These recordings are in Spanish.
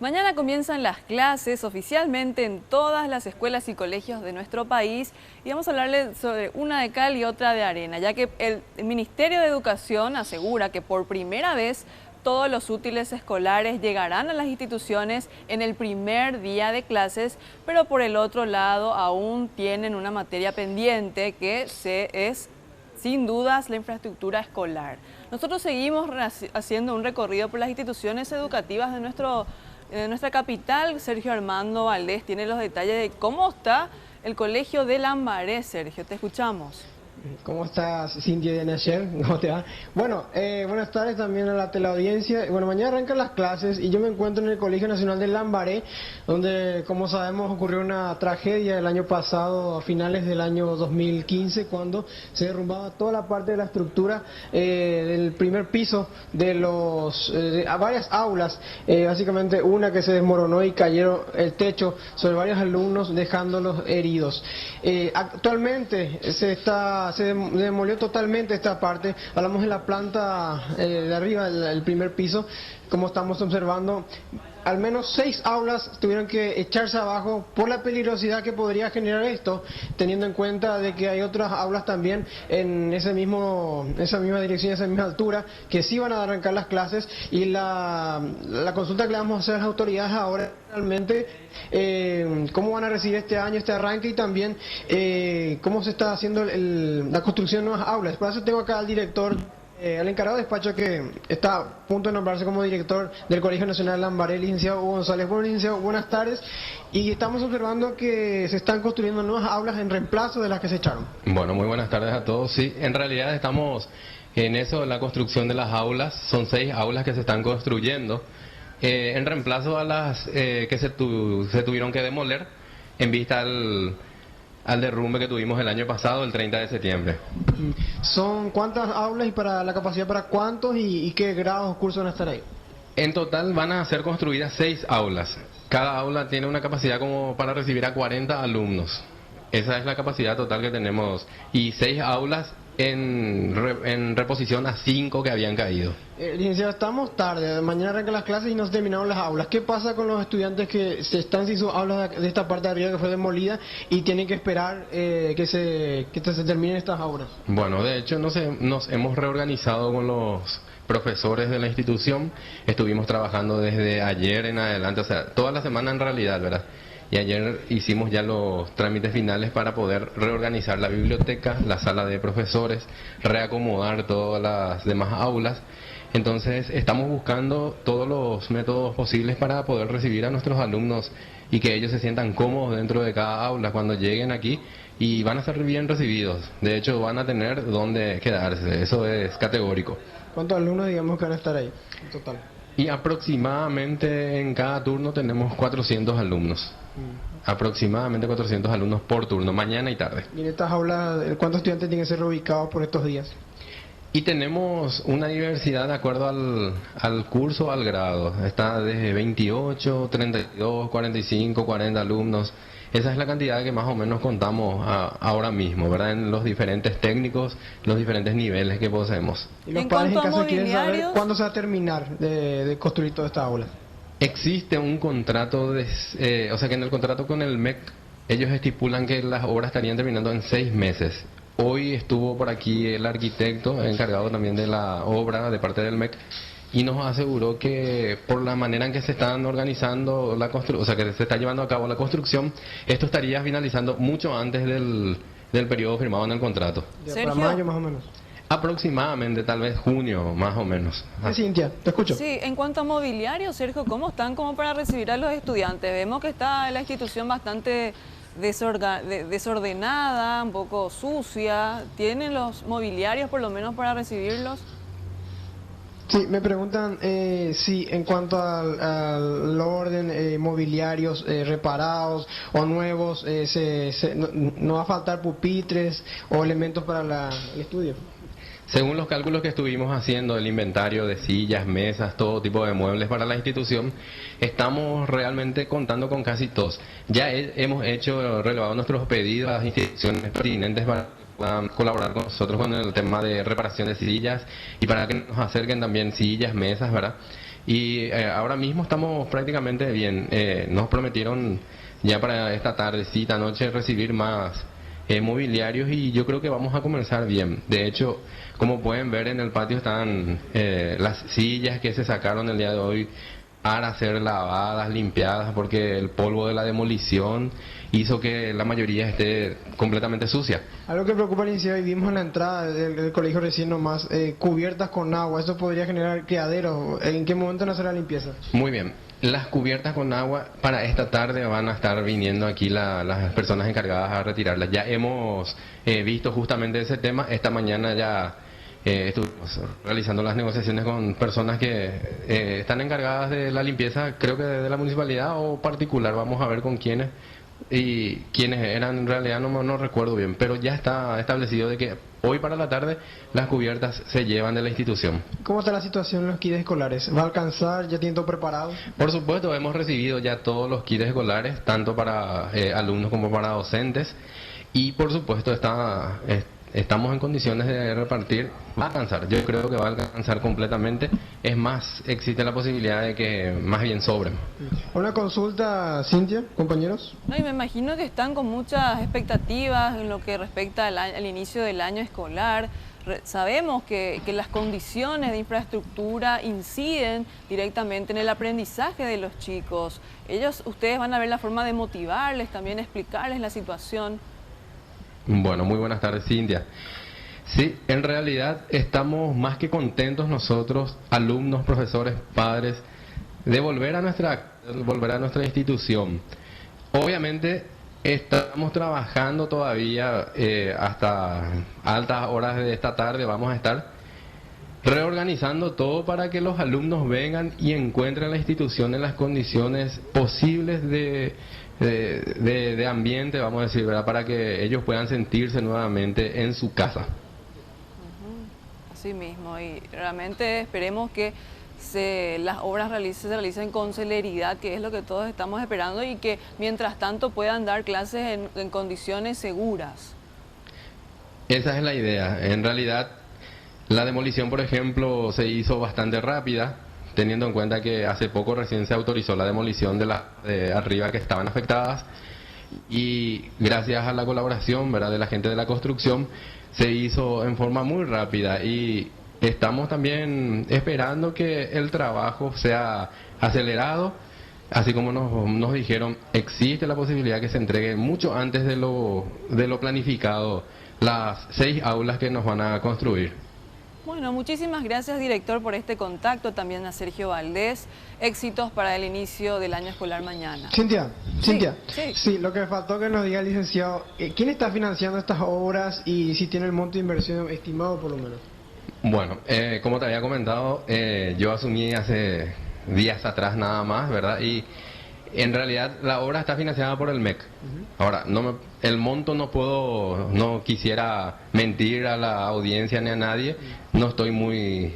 Mañana comienzan las clases oficialmente en todas las escuelas y colegios de nuestro país y vamos a hablarles sobre una de cal y otra de arena, ya que el Ministerio de Educación asegura que por primera vez todos los útiles escolares llegarán a las instituciones en el primer día de clases, pero por el otro lado aún tienen una materia pendiente que es sin dudas la infraestructura escolar. Nosotros seguimos haciendo un recorrido por las instituciones educativas de nuestra capital. Sergio Armando Valdés tiene los detalles de cómo está el colegio de Lambaré. Sergio, te escuchamos. ¿Cómo estás, Cintia de Nasher? ¿Cómo te va? Bueno, buenas tardes también a la teleaudiencia. Bueno, mañana arrancan las clases y yo me encuentro en el Colegio Nacional de Lambaré, donde, como sabemos, ocurrió una tragedia el año pasado, a finales del año 2015, cuando se derrumbaba toda la parte de la estructura del primer piso de varias aulas, básicamente una que se desmoronó y cayeron el techo sobre varios alumnos, dejándolos heridos. Actualmente se demolió totalmente esta parte. Hablamos de la planta de arriba, el primer piso. Como estamos observando, al menos 6 aulas tuvieron que echarse abajo por la peligrosidad que podría generar esto, teniendo en cuenta de que hay otras aulas también en esa misma dirección, esa misma altura, que sí van a arrancar las clases. Y la consulta que le vamos a hacer a las autoridades ahora realmente cómo van a recibir este año, este arranque, y también cómo se está haciendo la construcción de nuevas aulas. Por eso tengo acá al director, al encargado de despacho, que está a punto de nombrarse como director del Colegio Nacional Lambaré, licenciado Hugo González. Bueno, licenciado, buenas tardes. Y estamos observando que se están construyendo nuevas aulas en reemplazo de las que se echaron. Bueno, muy buenas tardes a todos. Sí, en realidad estamos en eso, en la construcción de las aulas. Son 6 aulas que se están construyendo en reemplazo a las que se tuvieron que demoler en vista al derrumbe que tuvimos el año pasado, el 30 de septiembre. ¿Son cuántas aulas y para la capacidad para cuántos y qué grados o cursos van a estar ahí? En total van a ser construidas 6 aulas. Cada aula tiene una capacidad como para recibir a 40 alumnos. Esa es la capacidad total que tenemos. Y 6 aulas en reposición a 5 que habían caído. Licenciado, estamos tarde, mañana arrancan las clases y no se terminaron las aulas. ¿Qué pasa con los estudiantes que están sin sus aulas de esta parte de arriba que fue demolida y tienen que esperar que se terminen estas aulas? Bueno, de hecho nos hemos reorganizado con los profesores de la institución. Estuvimos trabajando desde ayer en adelante, o sea, toda la semana en realidad, ¿verdad? Y ayer hicimos ya los trámites finales para poder reorganizar la biblioteca, la sala de profesores, reacomodar todas las demás aulas. Entonces estamos buscando todos los métodos posibles para poder recibir a nuestros alumnos y que ellos se sientan cómodos dentro de cada aula cuando lleguen aquí, y van a ser bien recibidos. De hecho, van a tener donde quedarse, eso es categórico. ¿Cuántos alumnos, digamos, que van a estar ahí en total? Y aproximadamente en cada turno tenemos 400 alumnos. Aproximadamente 400 alumnos por turno, mañana y tarde. ¿Y en estas aulas cuántos estudiantes tienen que ser reubicados por estos días? Y tenemos una diversidad de acuerdo al curso, al grado. Está desde 28, 32, 45, 40 alumnos. Esa es la cantidad que más o menos contamos ahora mismo, ¿verdad? En los diferentes técnicos, los diferentes niveles que poseemos. ¿Y los padres en casa quieren saber cuándo se va a terminar de construir toda esta aula? Existe un contrato, o sea que en el contrato con el MEC ellos estipulan que las obras estarían terminando en 6 meses. Hoy estuvo por aquí el arquitecto encargado también de la obra de parte del MEC y nos aseguró que por la manera en que se están organizando la construcción, o sea que se está llevando a cabo la construcción, esto estaría finalizando mucho antes del periodo firmado en el contrato. ¿Para mayo más o menos? Aproximadamente, tal vez junio, más o menos. Cintia, te escucho. Sí, en cuanto a mobiliario, Sergio, ¿cómo están como para recibir a los estudiantes? Vemos que está la institución bastante desordenada, un poco sucia. ¿Tienen los mobiliarios por lo menos para recibirlos? Sí, me preguntan si en cuanto al orden, mobiliarios reparados o nuevos, no va a faltar pupitres o elementos para el estudio. Según los cálculos que estuvimos haciendo, el inventario de sillas, mesas, todo tipo de muebles para la institución, estamos realmente contando con casi todos. Ya hemos relevado nuestros pedidos a las instituciones pertinentes para puedan colaborar con nosotros con el tema de reparación de sillas y para que nos acerquen también sillas, mesas, ¿verdad? Y ahora mismo estamos prácticamente bien. Nos prometieron ya para esta tardecita, noche, recibir más mobiliarios y yo creo que vamos a comenzar bien. De hecho, como pueden ver en el patio están las sillas que se sacaron el día de hoy para ser lavadas, limpiadas, porque el polvo de la demolición hizo que la mayoría esté completamente sucia. Algo que preocupa al iniciar, vimos en la entrada del colegio recién nomás, cubiertas con agua, ¿eso podría generar criaderos? ¿En qué momento van a hacer la limpieza? Muy bien. Las cubiertas con agua para esta tarde van a estar viniendo aquí las personas encargadas a retirarlas. Ya hemos visto justamente ese tema. Esta mañana ya estuvimos realizando las negociaciones con personas que están encargadas de la limpieza, creo que de la municipalidad o particular. Vamos a ver con quiénes y quiénes eran, en realidad no recuerdo bien, pero ya está establecido de que hoy para la tarde las cubiertas se llevan de la institución. ¿Cómo está la situación en los kits escolares? ¿Va a alcanzar? ¿Ya tienen todo preparado? Por supuesto, hemos recibido ya todos los kits escolares, tanto para alumnos como para docentes, y por supuesto estamos en condiciones de repartir. Va a alcanzar, yo creo que va a alcanzar completamente. Es más, existe la posibilidad de que más bien sobren. Una consulta, Cintia, compañeros. No, y me imagino que están con muchas expectativas en lo que respecta al inicio del año escolar. Sabemos que las condiciones de infraestructura inciden directamente en el aprendizaje de los chicos. Ustedes van a ver la forma de motivarles, también explicarles la situación. Bueno, muy buenas tardes, Cintia. Sí, en realidad estamos más que contentos nosotros, alumnos, profesores, padres, de volver a nuestra institución. Obviamente estamos trabajando todavía hasta altas horas de esta tarde, vamos a estar reorganizando todo para que los alumnos vengan y encuentren la institución en las condiciones posibles de ambiente, vamos a decir, ¿verdad? Para que ellos puedan sentirse nuevamente en su casa. Así mismo, y realmente esperemos que las obras se realicen con celeridad, que es lo que todos estamos esperando, y que mientras tanto puedan dar clases en condiciones seguras. Esa es la idea. En realidad, la demolición, por ejemplo, se hizo bastante rápida, teniendo en cuenta que hace poco recién se autorizó la demolición de arriba que estaban afectadas, y gracias a la colaboración, ¿verdad?, de la gente de la construcción, se hizo en forma muy rápida, y estamos también esperando que el trabajo sea acelerado. Así como nos dijeron, existe la posibilidad que se entregue mucho antes de lo planificado las 6 aulas que nos van a construir. Bueno, muchísimas gracias, director, por este contacto, también a Sergio Valdés. Éxitos para el inicio del año escolar mañana. Cintia, Sí. Sí, lo que faltó que nos diga el licenciado, ¿quién está financiando estas obras y si tiene el monto de inversión estimado por lo menos? Bueno, como te había comentado, yo asumí hace días atrás nada más, ¿verdad? Y en realidad la obra está financiada por el MEC. Ahora, el monto no quisiera mentir a la audiencia ni a nadie, no estoy muy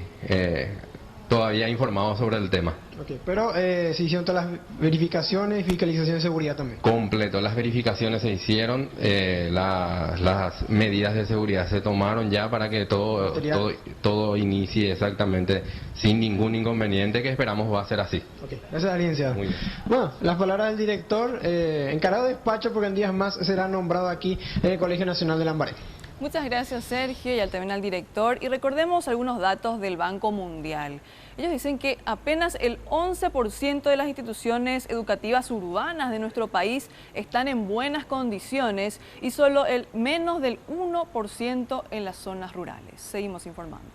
todavía informado sobre el tema. Okay, pero se hicieron todas las verificaciones y fiscalización de seguridad también. Completo, las verificaciones se hicieron, las medidas de seguridad se tomaron ya para que todo inicie exactamente sin ningún inconveniente, que esperamos va a ser así. Okay, gracias, licenciado. Muy bien. Bueno, las palabras del director, encargado de despacho, porque en días más será nombrado aquí en el Colegio Nacional de Lambaré. Muchas gracias, Sergio, y también al director. Y recordemos algunos datos del Banco Mundial. Ellos dicen que apenas el 11% de las instituciones educativas urbanas de nuestro país están en buenas condiciones y solo el menos del 1% en las zonas rurales. Seguimos informando.